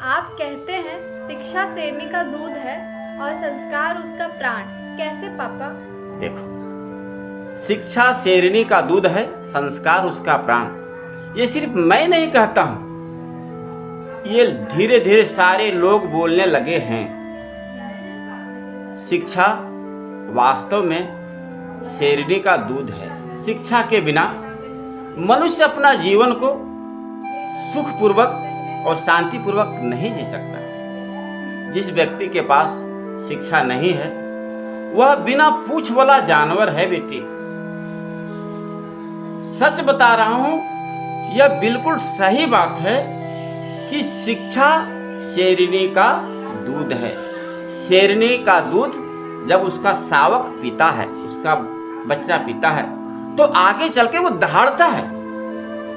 आप कहते हैं शिक्षा शेरनी का दूध है और संस्कार उसका प्राण। कैसे पापा? देखो, शिक्षा शेरनी का दूध है, संस्कार उसका प्राण। ये सिर्फ मैं नहीं कहता हूं, ये धीरे धीरे सारे लोग बोलने लगे हैं। शिक्षा वास्तव में शेरनी का दूध है। शिक्षा के बिना मनुष्य अपना जीवन को सुखपूर्वक और शांतिपूर्वक नहीं जी सकता। जिस व्यक्ति के पास शिक्षा नहीं है वह बिना पूंछ वाला जानवर है बेटी। सच बता रहा हूं, यह बिल्कुल सही बात है कि शिक्षा शेरनी का दूध है। शेरनी का दूध जब उसका शावक पीता है, उसका बच्चा पीता है, तो आगे चल के वो दहाड़ता है।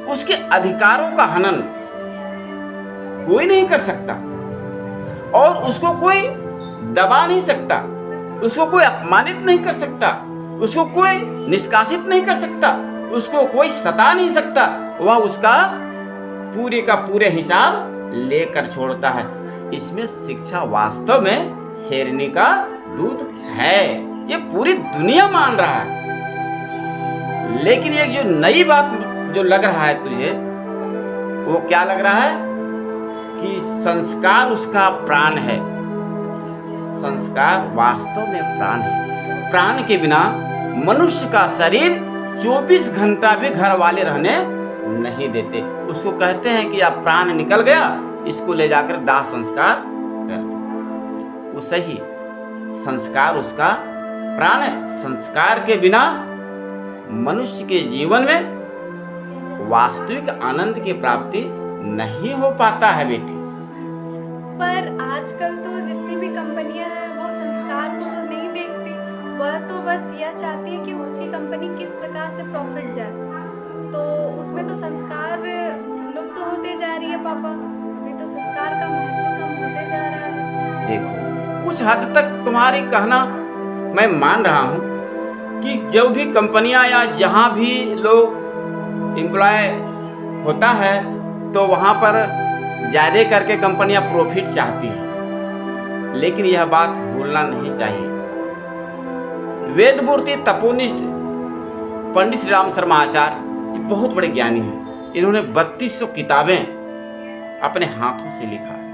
उसके अधिकारों का हनन कोई नहीं कर सकता और उसको कोई दबा नहीं सकता, उसको कोई अपमानित नहीं कर सकता, उसको कोई निष्कासित नहीं कर सकता, उसको कोई सता नहीं सकता। वह उसका पूरे का पूरे हिसाब लेकर छोड़ता है। इसमें शिक्षा वास्तव में शेरनी का दूध है, ये पूरी दुनिया मान रहा है। लेकिन एक जो नई बात जो लग रहा है तुझे, वो क्या लग रहा है कि संस्कार उसका प्राण है। संस्कार वास्तव में प्राण है। प्राण के बिना मनुष्य का शरीर 24 घंटा भी घर वाले रहने नहीं देते। उसको कहते हैं कि अब प्राण निकल गया, इसको ले जाकर दाह संस्कार कर दो। वो सही, संस्कार उसका प्राण है। संस्कार के बिना मनुष्य के जीवन में वास्तविक आनंद की प्राप्ति नहीं हो पाता है बेटी। पर आजकल तो जितनी भी कंपनियां हैं वो संस्कार को तो नहीं देखती। वह तो बस यह चाहती है कि उसकी कंपनी किस प्रकार से प्रॉफिट जाए, तो उसमें तो संस्कार लुप्त होते जा रही है पापा। अभी तो संस्कार का महत्व कम होते जा रहा है। देखो, कुछ हद तक तुम्हारी कहना मैं मान रहा हूं कि जो भी कंपनियां या जहां भी लोग एम्प्लॉय होता है तो वहां पर ज़्यादा करके कंपनियां प्रॉफिट चाहती हैं। लेकिन यह बात भूलना नहीं चाहिए। वेदमूर्ति तपोनिष्ठ पंडित श्री राम शर्मा आचार्य बहुत बड़े ज्ञानी हैं। इन्होंने 3200 किताबें अपने हाथों से लिखा है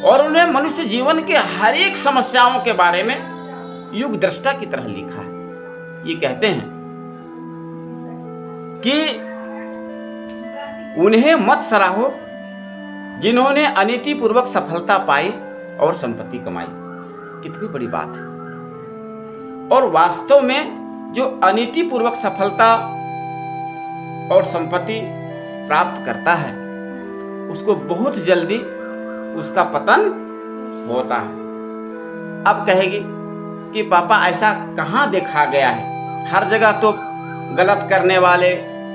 और उन्होंने मनुष्य जीवन के हर एक समस्याओं के बारे में युग दृष्टा की तरह लिखा है। ये कहते हैं कि उन्हें मत सराहो जिन्होंने अनीतिपूर्वक सफलता पाई और संपत्ति कमाई। कितनी बड़ी बात है। और वास्तव में जो अनीतिपूर्वक सफलता और संपत्ति प्राप्त करता है उसको बहुत जल्दी उसका पतन होता है। अब कहेगी कि पापा ऐसा कहाँ देखा गया है? हर जगह तो गलत करने वाले,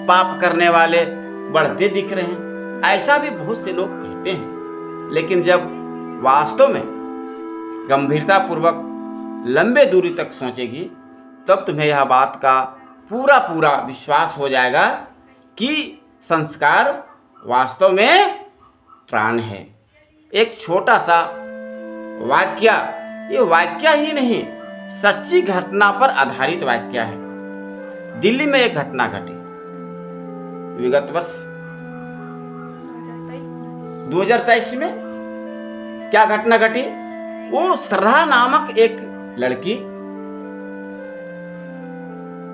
पाप करने वाले बढ़ते दिख रहे हैं। ऐसा भी बहुत से लोग कहते हैं, लेकिन जब वास्तव में गंभीरता पूर्वक लंबे दूरी तक सोचेगी तब तुम्हें यह बात का पूरा पूरा विश्वास हो जाएगा कि संस्कार वास्तव में प्राण है। एक छोटा सा वाक्य, ये वाक्य ही नहीं, सच्ची घटना पर आधारित वाक्य है। दिल्ली में एक घटना घटी विगत वर्ष 2023 में। क्या घटना घटी? वो श्रद्धा नामक एक लड़की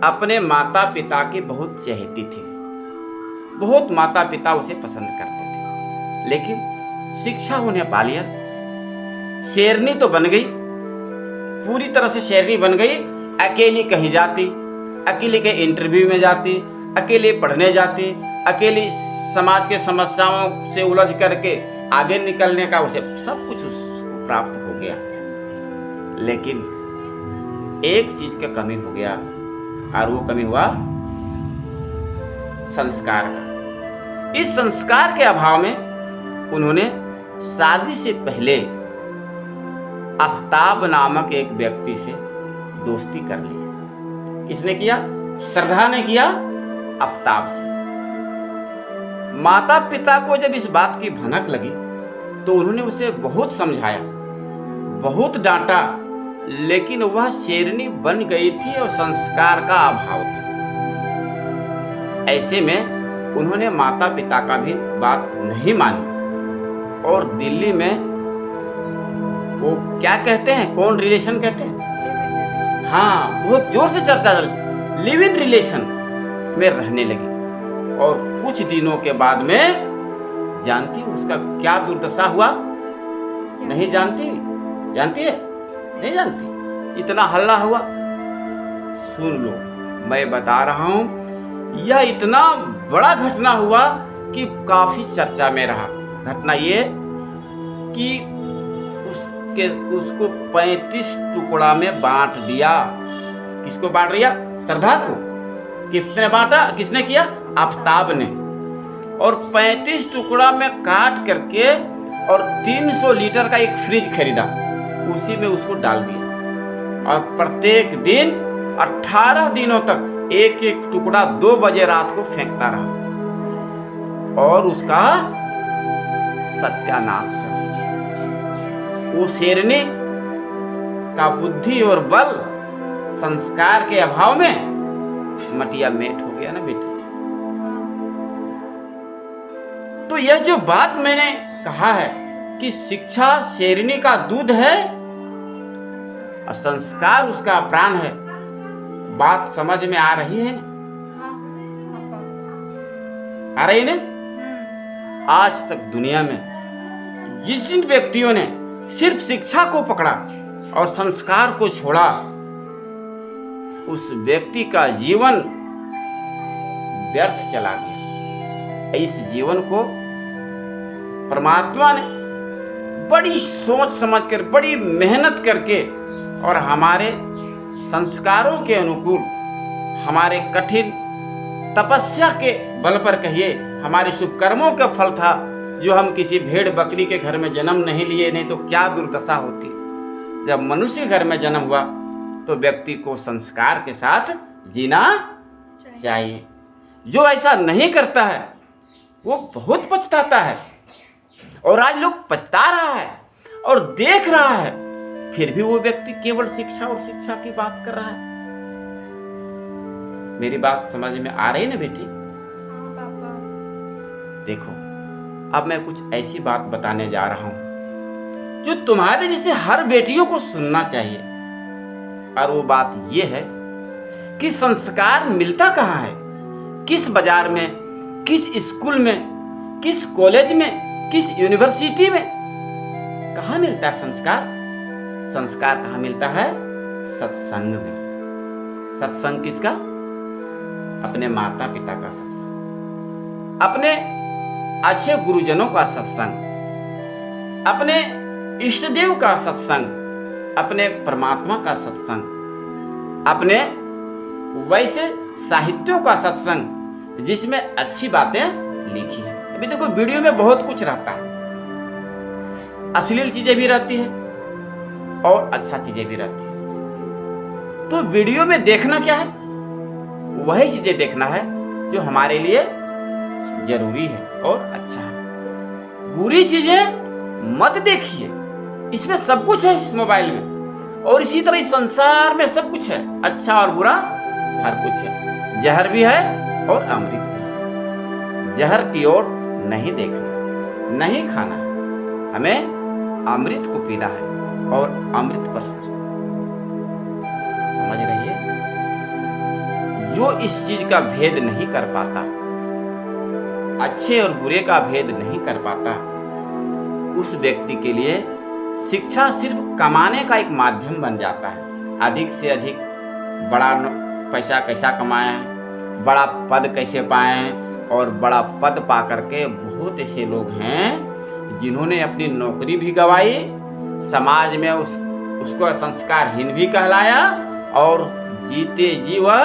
अपने माता पिता की बहुत चहेती थी। बहुत माता पिता उसे पसंद करते थे, लेकिन शिक्षा उन्हें पा लिया। शेरनी तो बन गई, पूरी तरह से शेरनी बन गई। अकेली कहीं जाती, अकेले के इंटरव्यू में जाती, अकेले पढ़ने जाती, अकेली समाज के समस्याओं से उलझ करके आगे निकलने का उसे सब कुछ उसको प्राप्त हो गया। लेकिन एक चीज का कमी हो गया, और वो कमी हुआ संस्कार का। इस संस्कार के अभाव में उन्होंने शादी से पहले आफ्ताब नामक एक व्यक्ति से दोस्ती कर ली। किसने किया? श्रद्धा ने किया आफ्ताब से। माता पिता को जब इस बात की भनक लगी तो उन्होंने उसे बहुत समझाया, बहुत डांटा, लेकिन वह शेरनी बन गई थी और संस्कार का अभाव था। ऐसे में उन्होंने माता पिता का भी बात नहीं मानी और दिल्ली में वो क्या कहते हैं, कौन रिलेशन कहते हैं, हाँ, बहुत जोर से चर्चा चल, लिव इन रिलेशन में रहने लगी। और कुछ दिनों के बाद में जानती उसका क्या दुर्दशा हुआ? नहीं जानती? जानती है? नहीं जानती? इतना हल्ला हुआ। सुन लो, मैं बता रहा हूं, यह इतना बड़ा घटना हुआ कि काफी चर्चा में रहा। घटना ये कि उसको 35 टुकड़ा में बांट दिया। किसको बांट दिया? श्रद्धा को। किसने बांटा? किसने किया? आफताब ने। और 35 टुकड़ा में काट करके और 300 लीटर का एक फ्रिज खरीदा, उसी में उसको डाल दिया और प्रत्येक दिन 18 दिनों तक एक एक टुकड़ा 2 बजे रात को फेंकता रहा और उसका सत्यानाश कर। वो शेरनी का बुद्धि और बल संस्कार के अभाव में मटिया मेट हो गया ना बेटा। तो यह जो बात मैंने कहा है कि शिक्षा शेरनी का दूध है और संस्कार उसका प्राण है, बात समझ में आ रही है ना? आ रही है ना? आज तक दुनिया में जिन व्यक्तियों ने सिर्फ शिक्षा को पकड़ा और संस्कार को छोड़ा, उस व्यक्ति का जीवन व्यर्थ चला गया। इस जीवन को परमात्मा ने बड़ी सोच समझकर, बड़ी मेहनत करके और हमारे संस्कारों के अनुकूल, हमारे कठिन तपस्या के बल पर कहिए, हमारे शुभ कर्मों का फल था जो हम किसी भेड़ बकरी के घर में जन्म नहीं लिए, नहीं तो क्या दुर्दशा होती। जब मनुष्य घर में जन्म हुआ तो व्यक्ति को संस्कार के साथ जीना चाहिए। जो ऐसा नहीं करता है वो बहुत पछताता है, और आज लोग पछता रहा है और देख रहा है, फिर भी वो व्यक्ति केवल शिक्षा और शिक्षा की बात कर रहा है। मेरी बात समझ में आ रही ना बेटी? देखो, अब मैं कुछ ऐसी बात बताने जा रहा हूं जो तुम्हारे जैसे हर बेटियों को सुनना चाहिए। और वो बात ये है कि संस्कार मिलता कहाँ है, किस बाजार में, किस स्कूल में, किस कॉलेज में, किस यूनिवर्सिटी में, कहाँ मिलता है संस्कार? संस्कार कहाँ मिलता है? सत्संग में। सत्संग किसका? अपने माता पिता का सत्संग, अपने अच्छे गुरुजनों का सत्संग, अपने इष्ट देव का सत्संग, अपने परमात्मा का सत्संग, अपने वैसे साहित्यों का सत्संग जिसमें अच्छी बातें लिखी है। अभी देखो, वीडियो में बहुत कुछ रहता है, अश्लील चीजें भी रहती है और अच्छा चीजें भी रहती है। तो वीडियो में देखना क्या है? वही चीजें देखना है जो हमारे लिए जरूरी है और अच्छा है। बुरी चीजें मत देखिए, इसमें सब कुछ है इस मोबाइल में, और इसी तरह इस संसार में सब कुछ है, अच्छा और बुरा हर कुछ है। जहर भी है और अमृत भी। जहर की ओर नहीं देखना, नहीं खाना है, हमें अमृत को पीना है और अमृत पर समझ रही है। जो इस चीज का भेद नहीं कर पाता, अच्छे और बुरे का भेद नहीं कर पाता, उस व्यक्ति के लिए शिक्षा सिर्फ कमाने का एक माध्यम बन जाता है। अधिक से अधिक बड़ा पैसा कैसा कमाएं, बड़ा पद कैसे पाएं, और बड़ा पद पा करके बहुत ऐसे लोग हैं जिन्होंने अपनी नौकरी भी गंवाई, समाज में उसको संस्कारहीन भी कहलाया और जीते जी वह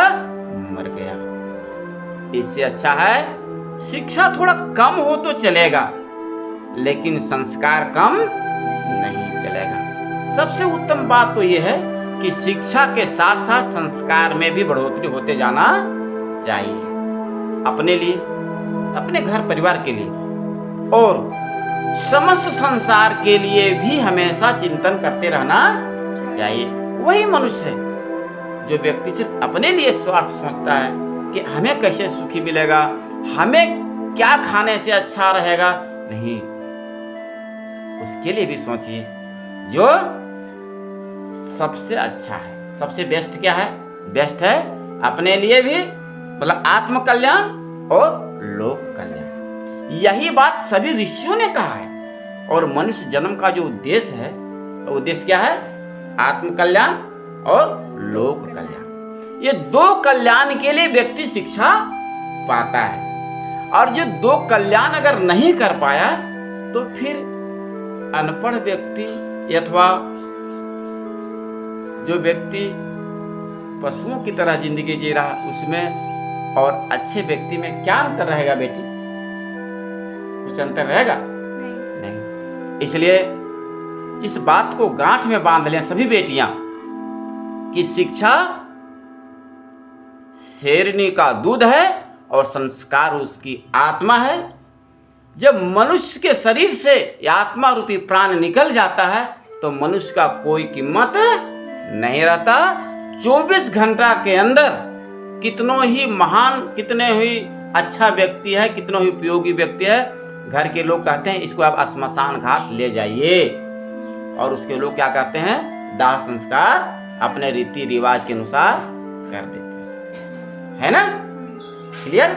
मर गया। इससे अच्छा है शिक्षा थोड़ा कम हो तो चलेगा, लेकिन संस्कार कम नहीं चलेगा। सबसे उत्तम बात तो यह है कि शिक्षा के साथ साथ संस्कार में भी बढ़ोतरी होते जाना चाहिए, अपने लिए, अपने घर परिवार के लिए, और समस्त संसार के लिए भी हमेशा चिंतन करते रहना चाहिए। वही मनुष्य है जो व्यक्ति सिर्फ अपने लिए स्वार्थ सोचता है कि हमें कैसे सुखी मिलेगा, हमें क्या खाने से अच्छा रहेगा। नहीं, उसके लिए भी सोचिए जो सबसे अच्छा है। सबसे बेस्ट क्या है? बेस्ट है अपने लिए भी, मतलब आत्म कल्याण और लोक कल्याण। यही बात सभी ऋषियों ने कहा है। और मनुष्य जन्म का जो उद्देश्य है, तो उद्देश्य क्या है? आत्म कल्याण और लोक कल्याण। ये दो कल्याण के लिए व्यक्ति शिक्षा पाता है। और जो दो कल्याण अगर नहीं कर पाया तो फिर अनपढ़ व्यक्ति अथवा जो व्यक्ति पशुओं की तरह जिंदगी जी रहा, उसमें और अच्छे व्यक्ति में क्या अंतर रहेगा बेटी? कुछ अंतर रहेगा? नहीं। इसलिए इस बात को गांठ में बांध लें सभी बेटियां कि शिक्षा शेरनी का दूध है और संस्कार उसकी आत्मा है। जब मनुष्य के शरीर से आत्मा रूपी प्राण निकल जाता है तो मनुष्य का कोई कीमत नहीं रहता। 24 घंटा के अंदर कितनों ही महान, कितने ही अच्छा व्यक्ति है, कितनों ही उपयोगी व्यक्ति है, घर के लोग कहते हैं इसको आप श्मशान घाट ले जाइए, और उसके लोग क्या कहते हैं? दाह संस्कार अपने रीति रिवाज के अनुसार कर देते हैं। है ना? क्लियर?